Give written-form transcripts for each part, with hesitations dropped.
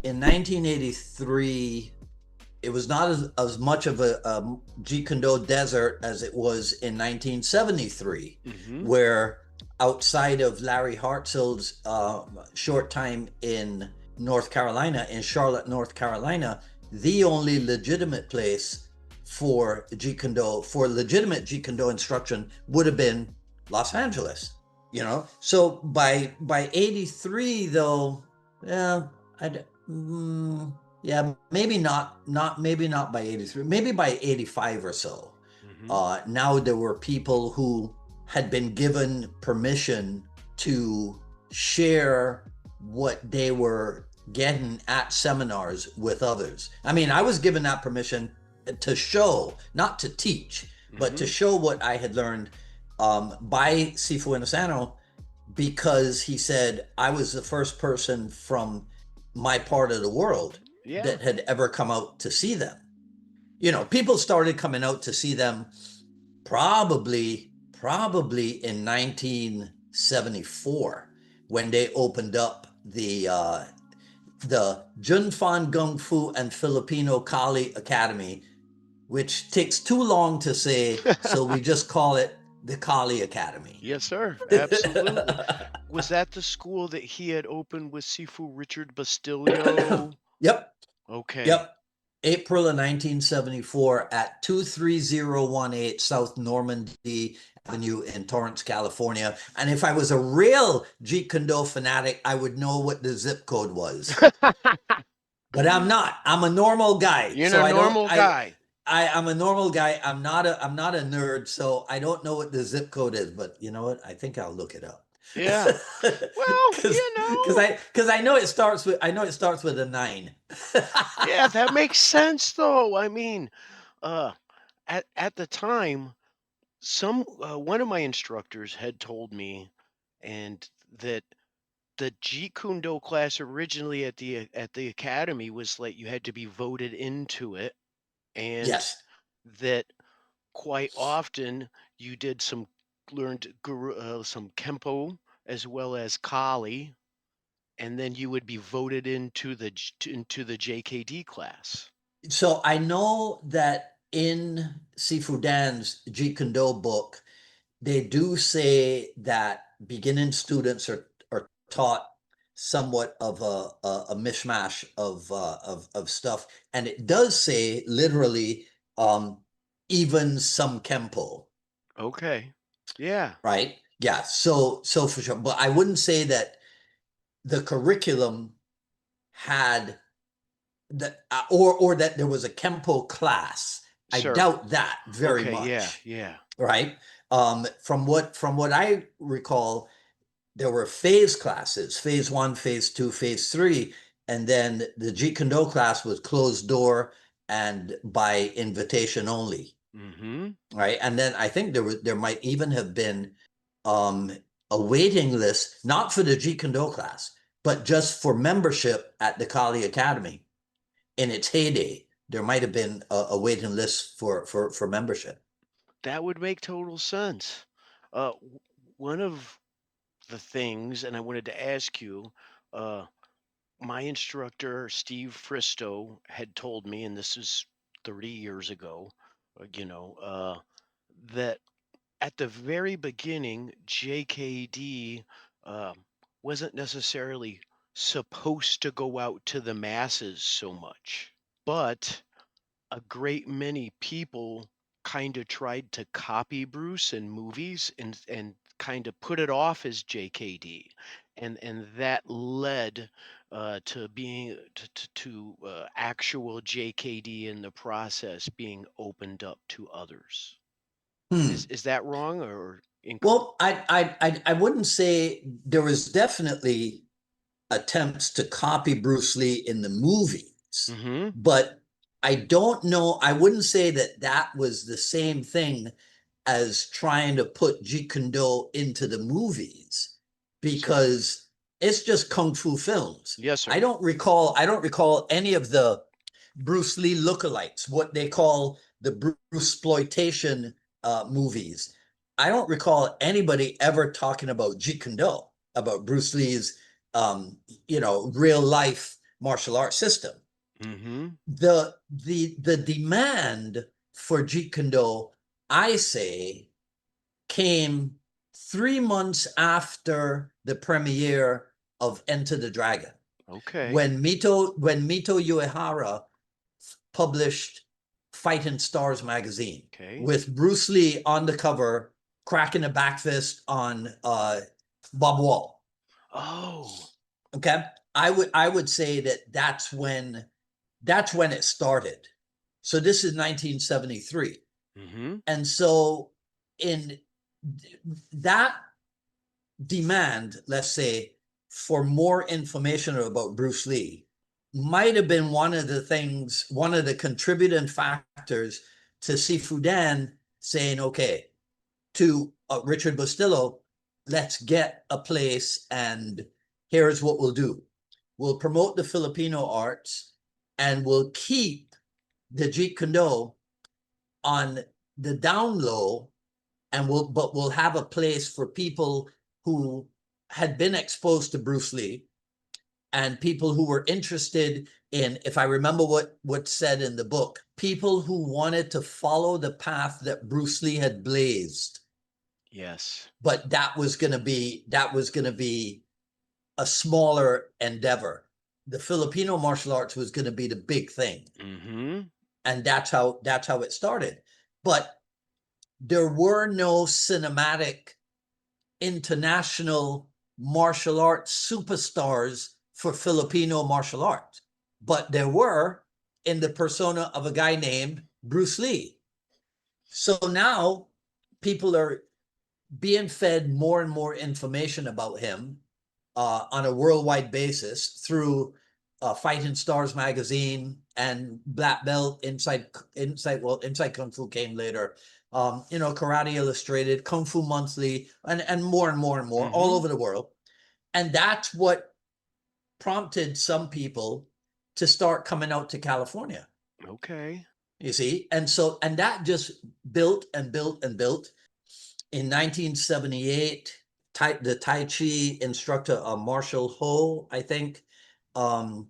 in 1983, it was not as much of a Jeet Kune Do desert as it was in 1973, where outside of Larry Hartzell's short time in North Carolina, in Charlotte, North Carolina, the only legitimate place for Jeet Kune Do, for legitimate Jeet Kune Do instruction would have been Los Angeles, you know? So by 83 though, yeah, yeah, maybe not by 83, maybe by 85 or so. Now there were people who had been given permission to share what they were getting at seminars with others. I mean, I was given that permission to show, not to teach, but to show what I had learned by Sifu Inosano, because he said I was the first person from my part of the world that had ever come out to see them. You know, people started coming out to see them probably in 1974 when they opened up the Junfan Gung Fu and Filipino Kali Academy, which takes too long to say, so we just call it the Kali Academy. Yes, sir. Absolutely. Was that the school that he had opened with Sifu Richard Bastilio? Yep. Okay. Yep. April of 1974 at 23018 South Normandy Avenue in Torrance, California. And if I was a real Jeet Kune Do fanatic, I would know what the zip code was. But I'm not. I'm a normal guy. You're a normal guy. I'm a normal guy. I'm not a nerd, so I don't know what the zip code is. But you know what? I think I'll look it up. Yeah. Well, because I know it starts with a 9. Yeah, that makes sense though. I mean, at the time, one of my instructors had told me, and that the Jeet Kune Do class originally at the academy was like you had to be voted into it, and yes, that quite often you learned some Kempo as well as Kali, and then you would be voted into the JKD class. So I know that in Sifu Dan's Jeet Kune Do book, they do say that beginning students are taught somewhat of a mishmash of stuff, and it does say literally even some Kempo. Okay. Yeah. Right. Yeah. So for sure, but I wouldn't say that the curriculum had that or that there was a Kempo class. Sure. I doubt that very much. Yeah. Right. From what I recall, there were phase classes: phase 1, phase 2, phase 3, and then the Jeet Kune Do class was closed door and by invitation only. Right. And then I think there might even have been a waiting list, not for the Jeet Kune Do class, but just for membership at the Kali Academy. In its heyday, there might have been a waiting list for membership. That would make total sense. One of the things, and I wanted to ask you, my instructor, Steve Fristo, had told me, and this is 30 years ago, that at the very beginning, JKD wasn't necessarily supposed to go out to the masses so much, but a great many people kind of tried to copy Bruce in movies and kind of put it off as JKD, and that led to being to actual JKD in the process being opened up to others. Is that wrong or incorrect? Well, I wouldn't say there was definitely attempts to copy Bruce Lee in the movies, but I don't know. I wouldn't say that was the same thing as trying to put Jeet Kune Do into the movies, because it's just kung fu films. Yes, sir. I don't recall any of the Bruce Lee lookalikes, what they call the Bruce-sploitation movies. I don't recall anybody ever talking about Jeet Kune Do, about Bruce Lee's real life martial arts system. Mm-hmm. The demand for Jeet Kune Do, I say, came 3 months after the premiere of Enter the Dragon. Okay. When Mito Uehara published Fighting Stars magazine Okay. with Bruce Lee on the cover cracking a back fist on Bob Wall. Oh. Okay, I would say that's when it started. So this is 1973. Mm-hmm. And so in that demand, let's say, for more information about Bruce Lee might have been one of the contributing factors to Sifu Dan saying, okay, to Richard Bustillo, let's get a place and here's what we'll do. We'll promote the Filipino arts and we'll keep the Jeet Kune Do on the down low, and we'll have a place for people who had been exposed to Bruce Lee and people who were interested in, if I remember what's said in the book, people who wanted to follow the path that Bruce Lee had blazed. Yes. But that was going to be a smaller endeavor. The Filipino martial arts was going to be the big thing. Mm-hmm. And that's how it started. But there were no cinematic international martial arts superstars for Filipino martial arts, but there were in the persona of a guy named Bruce Lee. So now people are being fed more and more information about him on a worldwide basis through Fighting Stars magazine and Black Belt Inside Kung Fu came later. Karate Illustrated, Kung Fu Monthly, and more and more and more Mm-hmm. all over the world. And that's what prompted some people to start coming out to California. Okay. You see, and that just built and built and built. In 1978, the Tai Chi instructor, Marshall Ho, I think, and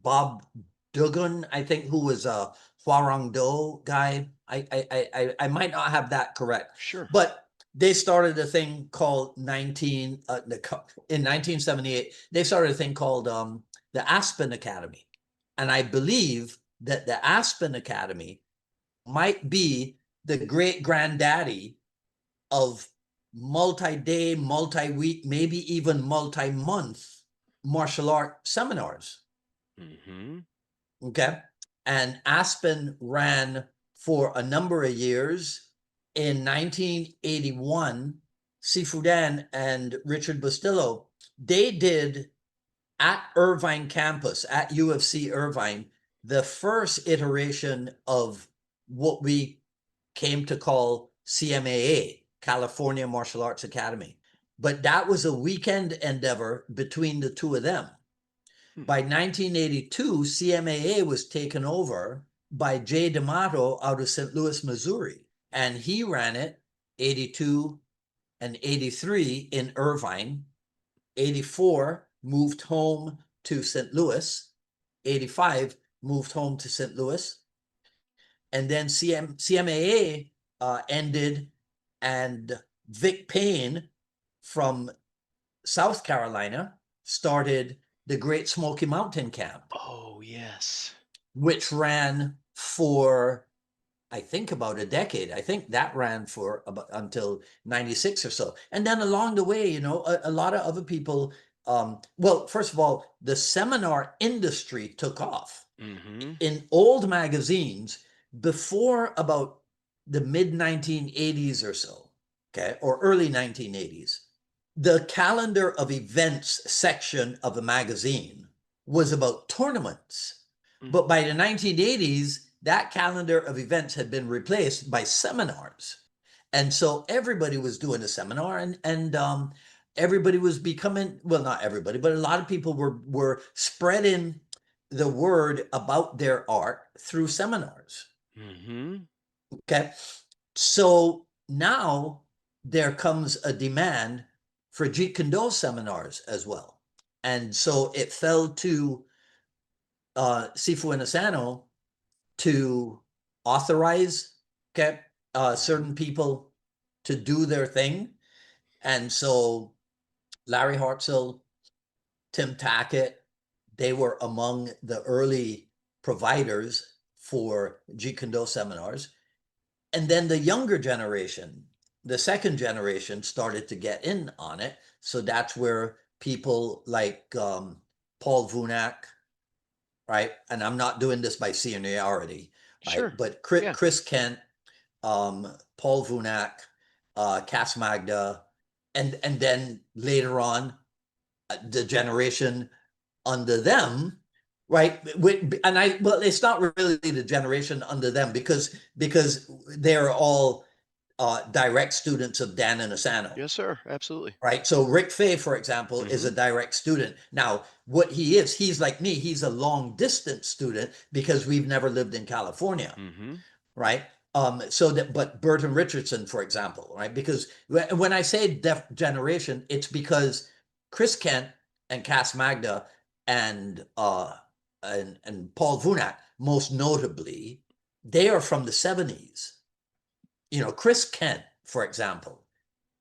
Bob Dugan, I think, who was a Hwarang Do guy. I might not have that correct. Sure. But they started a thing called in 1978, they started a thing called the Aspen Academy. And I believe that the Aspen Academy might be the great granddaddy of multi-day, multi-week, maybe even multi-month martial art seminars. Mm-hmm. Okay. And Aspen ran for a number of years. In 1981, Sifu Dan and Richard Bustillo, they did at Irvine campus, at UFC Irvine, the first iteration of what we came to call CMAA, California Martial Arts Academy. But that was a weekend endeavor between the two of them. By 1982, CMAA was taken over by Jay D'Amato out of St. Louis, Missouri. And he ran it 82 and 83 in Irvine. 84 moved home to St. Louis. 85 moved home to St. Louis. And then CMAA ended, and Vic Payne from South Carolina started the Great Smoky Mountain Camp. Oh, yes. Which ran for, I think, about a decade. I think that ran for about until 96 or so. And then along the way, a lot of other people, well, first of all, the seminar industry took off. Mm-hmm. In old magazines before about the mid 1980s or so, okay, or early 1980s, the calendar of events section of a magazine was about tournaments. But by the 1980s, that calendar of events had been replaced by seminars. And so everybody was doing a seminar, and everybody was becoming, well, not everybody, but a lot of people were spreading the word about their art through seminars. Mm-hmm. Okay. So now there comes a demand for Jeet Kune Do seminars as well. And so it fell to Sifu Inasano to authorize, okay, certain people to do their thing. And so Larry Hartzell, Tim Tackett, they were among the early providers for Jeet Kune Do seminars. And then the younger generation, the second generation, started to get in on it. So that's where people like Paul Vunak, right? And I'm not doing this by seniority, right? Sure. But Yeah. Chris Kent, Paul Vunak, Cass Magda, and then later on, the generation under them, right? Well, it's not really the generation under them because they're all direct students of Dan Inosanto. Yes, sir. Absolutely. Right. So Rick Fay, for example, is a direct student. Now, what he is, he's like me, he's a long distance student because we've never lived in California. Right. But Burton Richardson, for example, right? Because when I say deaf generation, it's because Chris Kent and Cass Magda and Paul Vunak, most notably, they are from the 70s. Chris Kent, for example,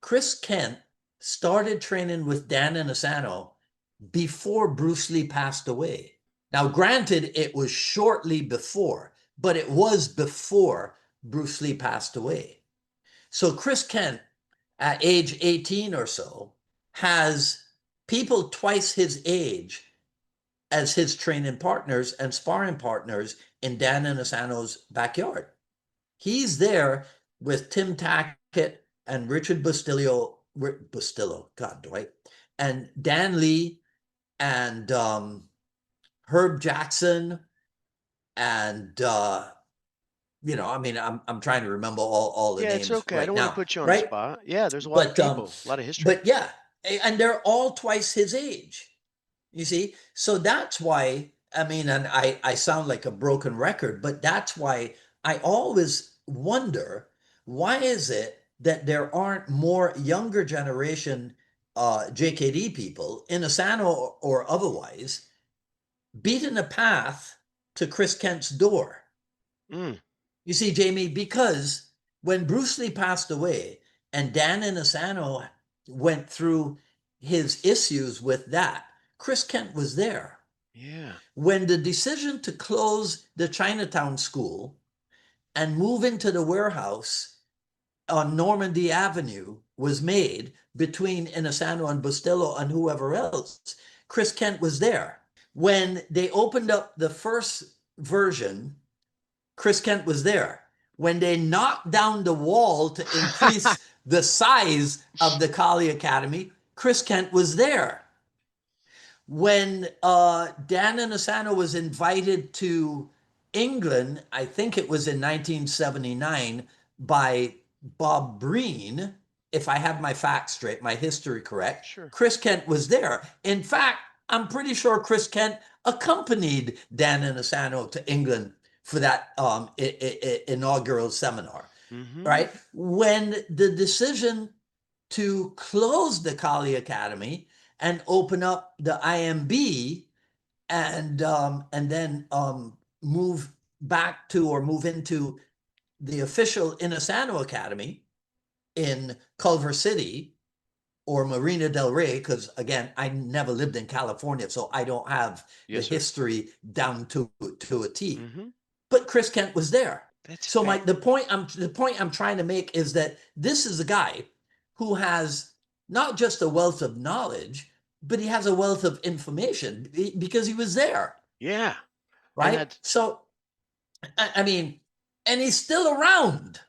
Chris Kent started training with Dan Inosanto before Bruce Lee passed away. Now, granted, it was shortly before, but it was before Bruce Lee passed away. So Chris Kent, at age 18 or so, has people twice his age as his training partners and sparring partners in Dan Inosanto's backyard. He's there with Tim Tackett and Richard Bustillo, God, Dwight, and Dan Lee and Herb Jackson, and I'm trying to remember all the Yeah, names it's okay. I right don't want to now, put you on the right? spot. Yeah, there's a lot of people, a lot of history. But yeah, and they're all twice his age. You see, so that's why and I sound like a broken record, but that's why I always wonder, why is it that there aren't more younger generation JKD people, Inosanto or otherwise, beating a path to Chris Kent's door? You see, Jamie, because when Bruce Lee passed away and Dan Inosanto went through his issues with that, Chris Kent was there. Yeah. When the decision to close the Chinatown school and move into the warehouse on Normandy Avenue was made between Inosanto and Bustillo and whoever else, Chris Kent was there. When they opened up the first version, Chris Kent was there. When they knocked down the wall to increase the size of the Kali Academy, Chris Kent was there. When Dan Inosanto was invited to England, I think it was in 1979, by Bob Breen, if I have my facts straight, my history correct, Sure. Chris Kent was there. In fact, I'm pretty sure Chris Kent accompanied Dan Inosanto to England for that inaugural seminar, right? When the decision to close the Kali Academy and open up the IMB and then move back to or move into the official Inosanto Academy in Culver City or Marina del Rey, because again, I never lived in California, so I don't have the history down to a T. But Chris Kent was there. So the point I'm trying to make is that this is a guy who has not just a wealth of knowledge, but he has a wealth of information because he was there. Yeah. Right. So, and he's still around.